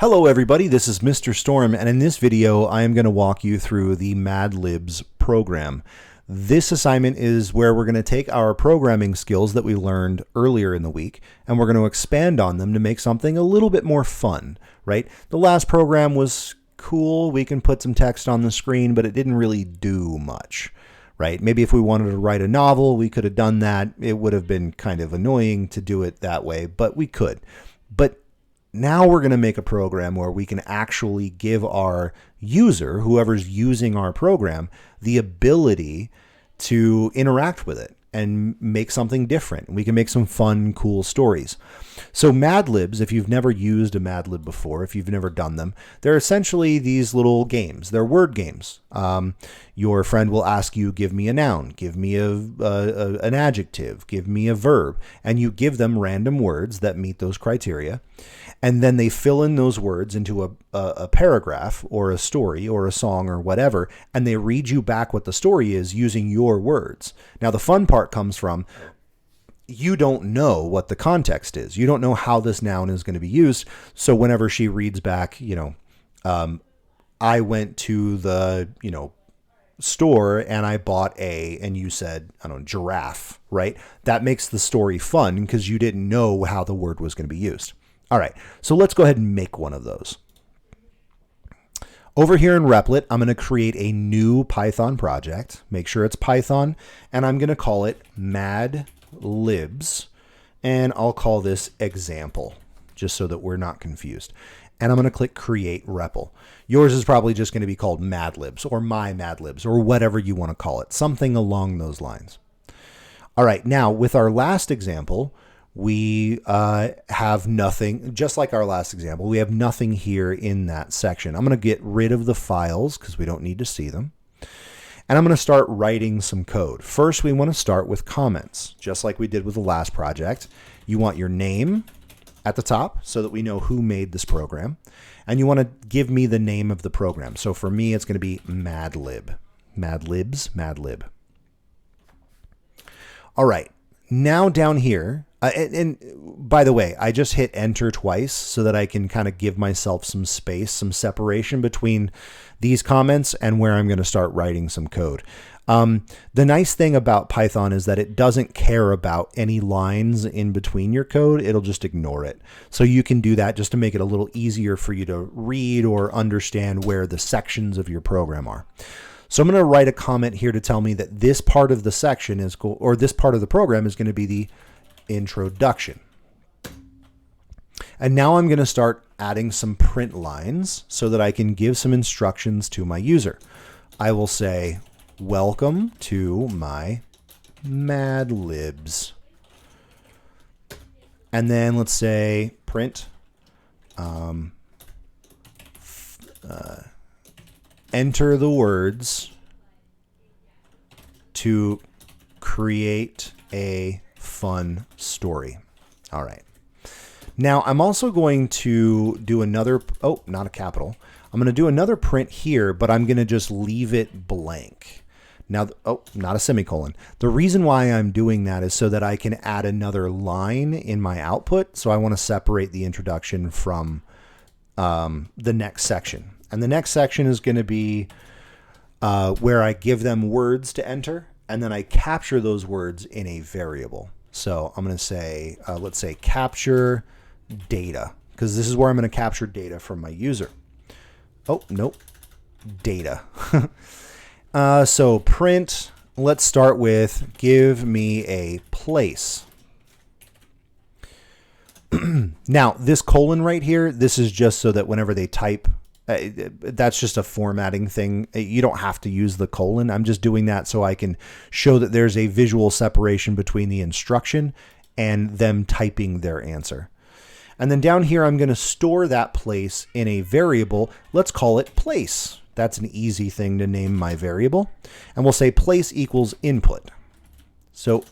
Hello everybody, this is Mr. Storm, and in this video I am going to walk you through the Mad Libs program. This assignment is where we're going to take our programming skills that we learned earlier in the week and we're going to expand on them to make something a little bit more fun, right? The last program was cool, we can put some text on the screen, but it didn't really do much, right? Maybe if we wanted to write a novel, we could have done that. It would have been kind of annoying to do it that way, but we could. But now we're going to make a program where we can actually give our user, whoever's using our program, the ability to interact with it and make something different. We can make some fun, cool stories. So Mad Libs, if you've never used a Mad Lib before, if you've never done them, they're essentially these little games. They're word games. Your friend will ask you, give me a noun, give me an adjective, give me a verb, and you give them random words that meet those criteria. And then they fill in those words into a paragraph or a story or a song or whatever, and they read you back what the story is using your words. Now, the fun part comes from you don't know what the context is. You don't know how this noun is going to be used. So whenever she reads back, I went to the, store and I bought and you said, I don't know, giraffe, right? That makes the story fun because you didn't know how the word was going to be used. All right, so let's go ahead and make one of those. Over here in Replit, I'm going to create a new Python project. Make sure it's Python, and I'm going to call it Mad Libs, and I'll call this example, just so that we're not confused. And I'm going to click Create REPL. Yours is probably just going to be called Mad Libs or My Mad Libs or whatever you want to call it, something along those lines. All right, now with our last example, we have nothing, just like our last example, we have nothing here in that section. I'm going to get rid of the files because we don't need to see them. And I'm going to start writing some code. First, we want to start with comments, just like we did with the last project. You want your name at the top so that we know who made this program. And you want to give me the name of the program. So for me, it's going to be Mad Lib. Mad Libs, Mad Lib. All right, now down here, and by the way, I just hit enter twice so that I can kind of give myself some space, some separation between these comments and where I'm going to start writing some code. The nice thing about Python is that it doesn't care about any lines in between your code. It'll just ignore it. So you can do that just to make it a little easier for you to read or understand where the sections of your program are. So I'm going to write a comment here to tell me that this part of the section is or this part of the program is going to be the introduction. And now I'm going to start adding some print lines so that I can give some instructions to my user. I will say, welcome to my Mad Libs. And then let's say print enter the words to create a fun story. All right. Now I'm also going to do another, not a capital. I'm going to do another print here, but I'm going to just leave it blank. Now, not a semicolon. The reason why I'm doing that is so that I can add another line in my output. So I want to separate the introduction from the next section. And the next section is going to be where I give them words to enter, and then I capture those words in a variable. So I'm going to say, let's say capture data, because this is where I'm going to capture data from my user. Oh, nope, data. So print, let's start with give me a place. Now, this colon right here, this is just so that whenever they type, that's just a formatting thing. You don't have to use the colon. I'm just doing that so I can show that there's a visual separation between the instruction and them typing their answer. And then down here, I'm going to store that place in a variable. Let's call it place. That's an easy thing to name my variable. And we'll say place equals input. So,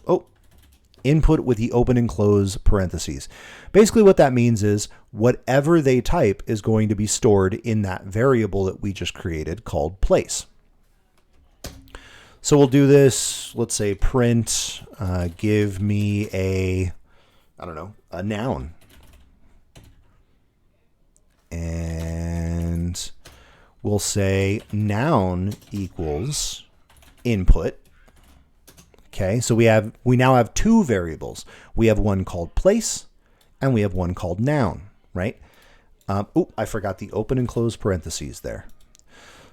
input with the open and close parentheses. Basically what that means is whatever they type is going to be stored in that variable that we just created called place. So we'll do this, let's say print, give me a noun. And we'll say noun equals input. Okay, so we now have two variables. We have one called place and we have one called noun, right? I forgot the open and close parentheses there.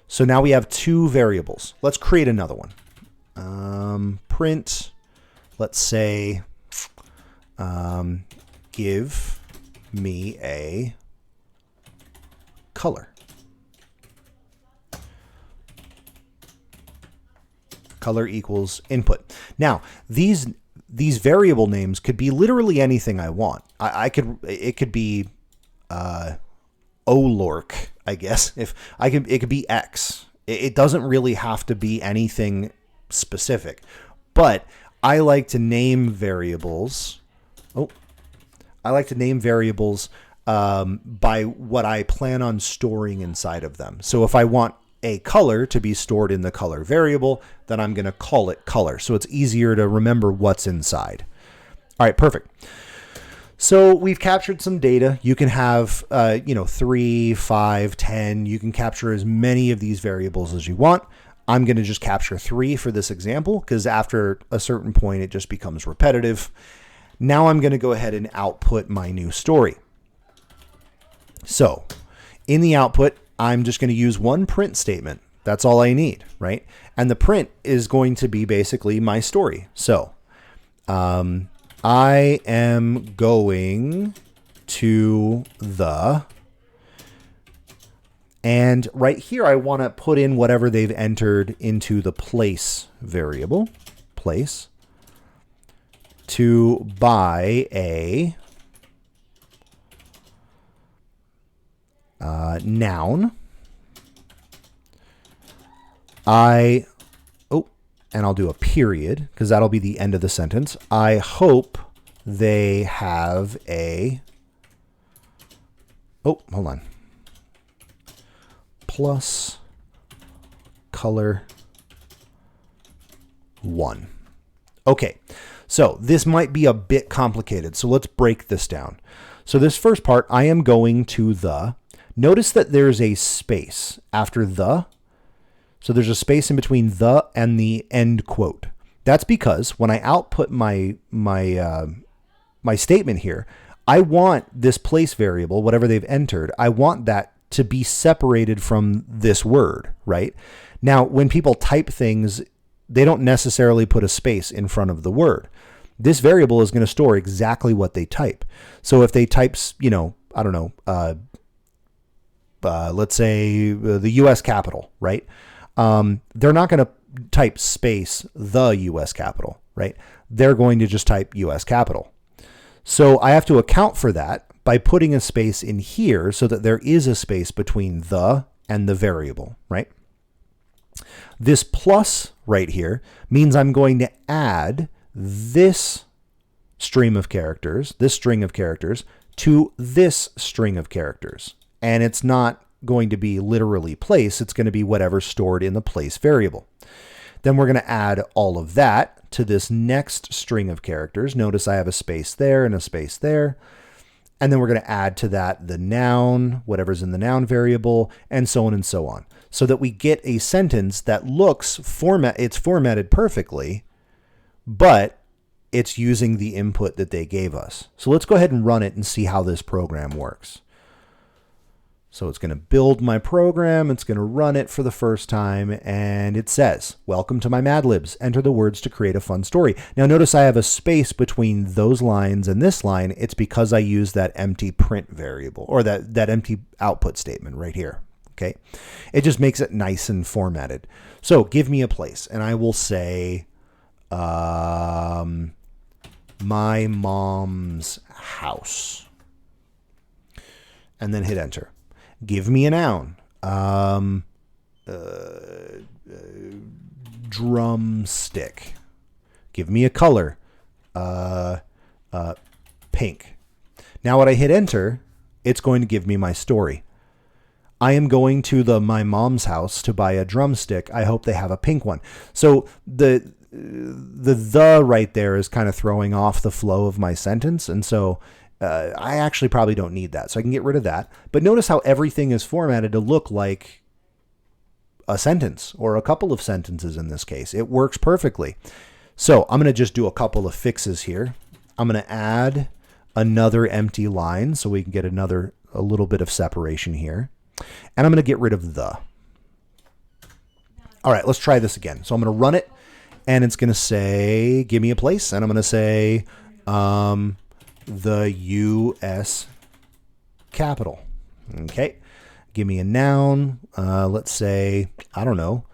So now we have two variables. Let's create another one. Print, let's say, give me a color. Color equals input. Now, these variable names could be literally anything I want. It could be Olork, I guess. It could be X. It doesn't really have to be anything specific. But I like to name variables. I like to name variables by what I plan on storing inside of them. So if I want a color to be stored in the color variable, then I'm going to call it color. So it's easier to remember what's inside. All right, perfect. So we've captured some data. You can have, 3, 5, 10. You can capture as many of these variables as you want. I'm going to just capture 3 for this example because after a certain point, it just becomes repetitive. Now I'm going to go ahead and output my new story. So in the output, I'm just going to use one print statement. That's all I need, right? And the print is going to be basically my story. So I am going to the, and right here, I want to put in whatever they've entered into the place variable, place, to buy a noun. And I'll do a period because that'll be the end of the sentence. I hope they have a, hold on, plus color 1. Okay, so this might be a bit complicated. So let's break this down. So this first part, I am going to the, notice that there's a space after the. So there's a space in between the and the end quote. That's because when I output my statement here, I want this place variable, whatever they've entered, I want that to be separated from this word, right? Now, when people type things, they don't necessarily put a space in front of the word. This variable is going to store exactly what they type. So if they type, let's say the U.S. Capitol, right? They're not going to type space the U.S. Capitol, right? They're going to just type U.S. Capitol. So I have to account for that by putting a space in here so that there is a space between the and the variable, right? This plus right here means I'm going to add this stream of characters, this string of characters, to this string of characters. And it's not going to be literally place. It's going to be whatever's stored in the place variable. Then we're going to add all of that to this next string of characters. Notice I have a space there and a space there. And then we're going to add to that the noun, whatever's in the noun variable, and so on and so on. So that we get a sentence that looks it's formatted perfectly, but it's using the input that they gave us. So let's go ahead and run it and see how this program works. So it's going to build my program. It's going to run it for the first time. And it says, welcome to my Mad Libs. Enter the words to create a fun story. Now notice I have a space between those lines and this line. It's because I use that empty print variable or that empty output statement right here. Okay. It just makes it nice and formatted. So give me a place and I will say, my mom's house, and then hit enter. Give me a noun. Drumstick. Give me a color. Pink. Now when I hit enter, it's going to give me my story. I am going to my mom's house to buy a drumstick. I hope they have a pink one. So the right there is kind of throwing off the flow of my sentence. And so I actually probably don't need that. So I can get rid of that. But notice how everything is formatted to look like a sentence or a couple of sentences in this case. It works perfectly. So I'm going to just do a couple of fixes here. I'm going to add another empty line so we can get a little bit of separation here. And I'm going to get rid of the. All right, let's try this again. So I'm going to run it, and it's going to say, give me a place. And I'm going to say the U.S. Capitol. Okay. Give me a noun. Let's say, I don't know,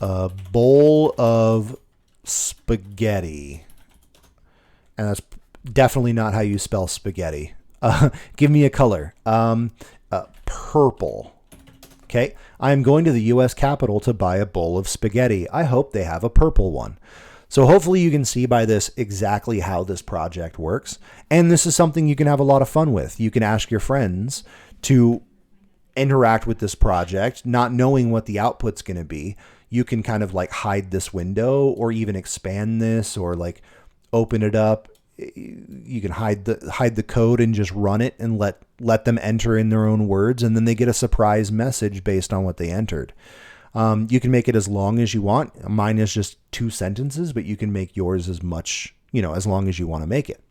a bowl of spaghetti. And that's definitely not how you spell spaghetti. Give me a color. Purple. Okay. I'm going to the U.S. Capitol to buy a bowl of spaghetti. I hope they have a purple one. So hopefully you can see by this exactly how this project works. And this is something you can have a lot of fun with. You can ask your friends to interact with this project, not knowing what the output's going to be. You can kind of like hide this window or even expand this or like open it up. You can hide the code and just run it and let them enter in their own words, and then they get a surprise message based on what they entered. You can make it as long as you want. Mine is just 2 sentences, but you can make yours as much, as long as you want to make it.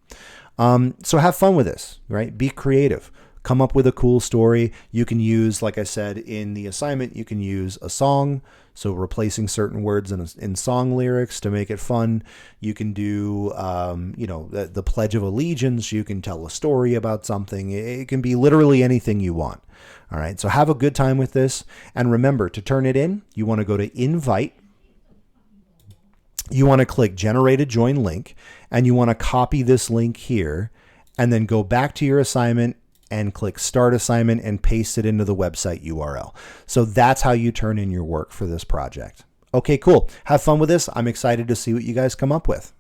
So have fun with this, right? Be creative. Come up with a cool story. You can use, like I said in the assignment, you can use a song. So replacing certain words in song lyrics to make it fun. You can do, the Pledge of Allegiance. You can tell a story about something. It can be literally anything you want. All right. So have a good time with this. And remember, to turn it in, you want to go to Invite. You want to click Generate a Join Link. And you want to copy this link here. And then go back to your assignment and click Start Assignment and paste it into the website URL. So that's how you turn in your work for this project. Okay, cool. Have fun with this. I'm excited to see what you guys come up with.